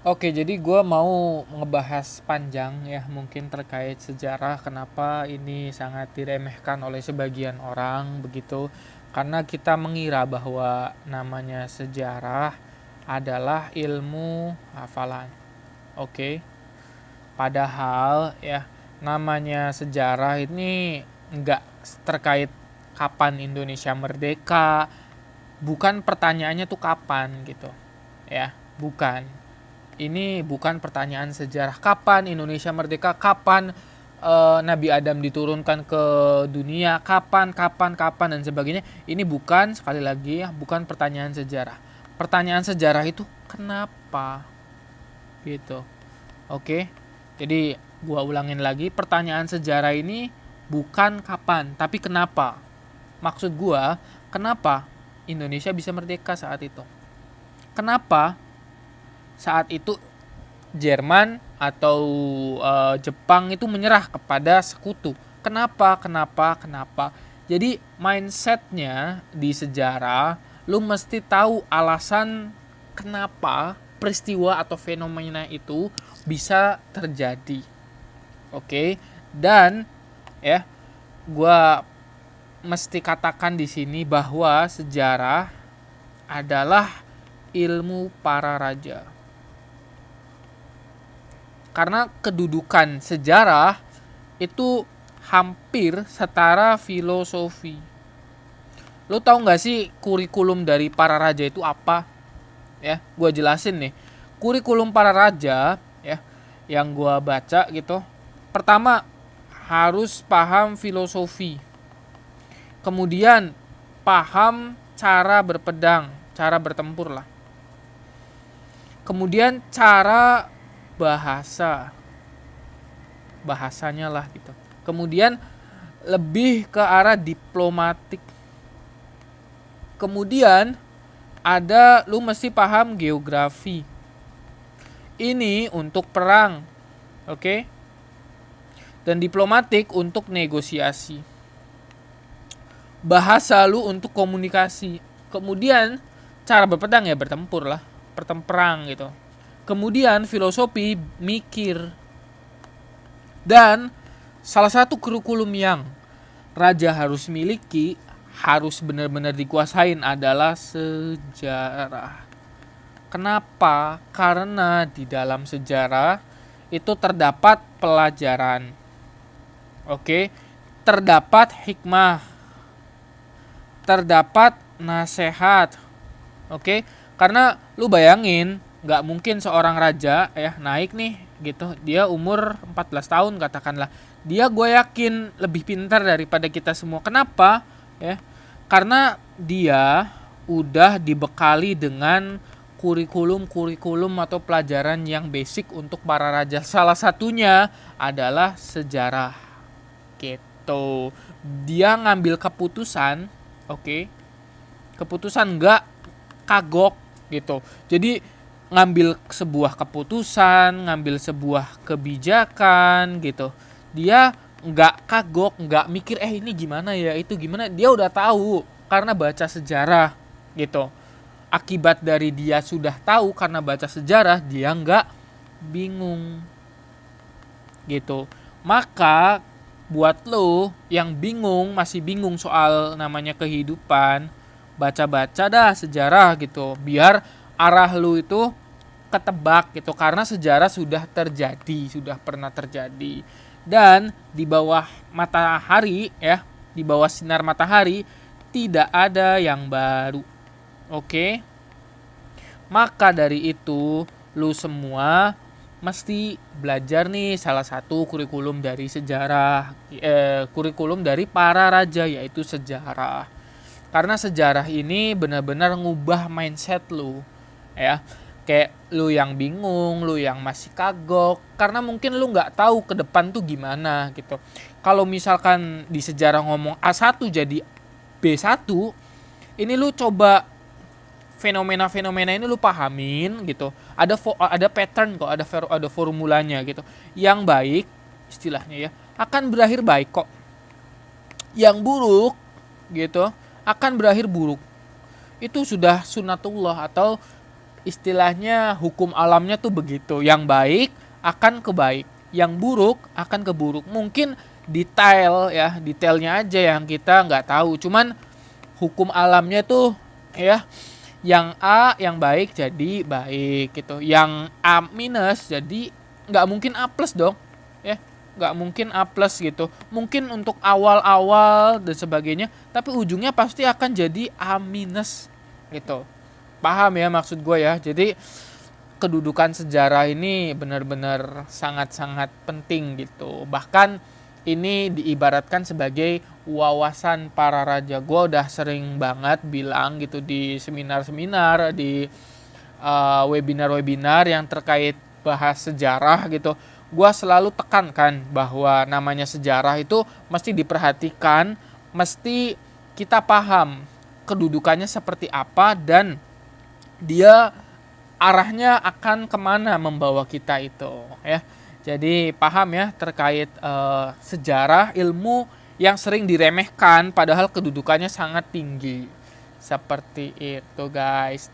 Oke, jadi gue mau ngebahas panjang ya, mungkin terkait sejarah kenapa ini sangat diremehkan oleh sebagian orang begitu. Karena kita mengira bahwa namanya sejarah adalah ilmu hafalan. Oke, padahal ya namanya sejarah ini nggak terkait kapan Indonesia merdeka, bukan pertanyaannya tuh kapan gitu ya, bukan. Ini bukan pertanyaan sejarah kapan Indonesia merdeka, kapan Nabi Adam diturunkan ke dunia, kapan dan sebagainya. Ini bukan, sekali lagi ya, bukan pertanyaan sejarah. Pertanyaan sejarah itu kenapa gitu. Oke. Jadi gua ulangin lagi, pertanyaan sejarah ini bukan kapan, tapi kenapa. Maksud gua, kenapa Indonesia bisa merdeka saat itu? Kenapa saat itu Jerman atau Jepang itu menyerah kepada sekutu? Kenapa? Jadi mindsetnya di sejarah, lu mesti tahu alasan kenapa peristiwa atau fenomena itu bisa terjadi. Oke, dan ya, gua mesti katakan di sini bahwa sejarah adalah ilmu para raja. Karena kedudukan sejarah itu hampir setara filosofi. Lo tau gak sih kurikulum dari para raja itu apa? Ya, gue jelasin nih. Kurikulum para raja ya, yang gue baca gitu. Pertama, harus paham filosofi. Kemudian paham cara berpedang, cara bertempur lah. Kemudian cara bahasanya lah gitu. Kemudian lebih ke arah diplomatik. Kemudian ada, lu mesti paham geografi. Ini untuk perang, oke? Dan diplomatik untuk negosiasi. Bahasa lu untuk komunikasi. Kemudian cara berpedang ya bertempur lah, pertemperang gitu. Kemudian filosofi mikir. Dan salah satu kurikulum yang raja harus miliki, harus benar-benar dikuasain adalah sejarah. Kenapa? Karena di dalam sejarah itu terdapat pelajaran. Oke, terdapat hikmah, terdapat nasihat. Oke, karena lu bayangin, nggak mungkin seorang raja ya naik nih gitu, dia umur 14 tahun katakanlah, dia gue yakin lebih pintar daripada kita semua. Kenapa ya? Karena dia udah dibekali dengan kurikulum atau pelajaran yang basic untuk para raja. Salah satunya adalah sejarah gitu. Dia ngambil keputusan, oke, keputusan nggak kagok gitu. Jadi ngambil sebuah keputusan, ngambil sebuah kebijakan gitu. Dia nggak kagok, nggak mikir ini gimana ya, itu gimana. Dia udah tahu karena baca sejarah gitu. Akibat dari dia sudah tahu karena baca sejarah, dia nggak bingung gitu. Maka buat lo yang bingung, masih bingung soal namanya kehidupan, baca-baca dah sejarah gitu, biar arah lo itu ketebak gitu, karena sejarah sudah terjadi, sudah pernah terjadi. Dan di bawah matahari ya, di bawah sinar matahari tidak ada yang baru. Oke. Maka dari itu lu semua mesti belajar nih salah satu kurikulum dari sejarah, kurikulum dari para raja, yaitu sejarah. Karena sejarah ini benar-benar ngubah mindset lu ya. Kayak lu yang bingung, lu yang masih kagok, karena mungkin lu nggak tahu ke depan tuh gimana gitu. Kalau misalkan di sejarah ngomong A1 jadi B1, ini lu coba fenomena-fenomena ini lu pahamin gitu. Ada pattern kok, ada formulanya gitu. Yang baik istilahnya ya akan berakhir baik kok. Yang buruk gitu akan berakhir buruk. Itu sudah sunatullah atau istilahnya hukum alamnya tuh begitu. Yang baik akan kebaik, yang buruk akan keburuk. Mungkin detailnya aja yang kita nggak tahu. Cuman hukum alamnya tuh ya, yang A yang baik jadi baik gitu. Yang A minus jadi nggak mungkin A plus dong. Ya, nggak mungkin A plus gitu. Mungkin untuk awal-awal dan sebagainya, tapi ujungnya pasti akan jadi A minus gitu. Paham ya maksud gue ya. Jadi kedudukan sejarah ini benar-benar sangat-sangat penting gitu. Bahkan ini diibaratkan sebagai wawasan para raja. Gue udah sering banget bilang gitu di seminar-seminar, di webinar-webinar yang terkait bahas sejarah gitu. Gue selalu tekankan bahwa namanya sejarah itu mesti diperhatikan, mesti kita paham kedudukannya seperti apa, dan dia arahnya akan kemana membawa kita itu ya. Jadi paham ya terkait sejarah, ilmu yang sering diremehkan padahal kedudukannya sangat tinggi. Seperti itu guys.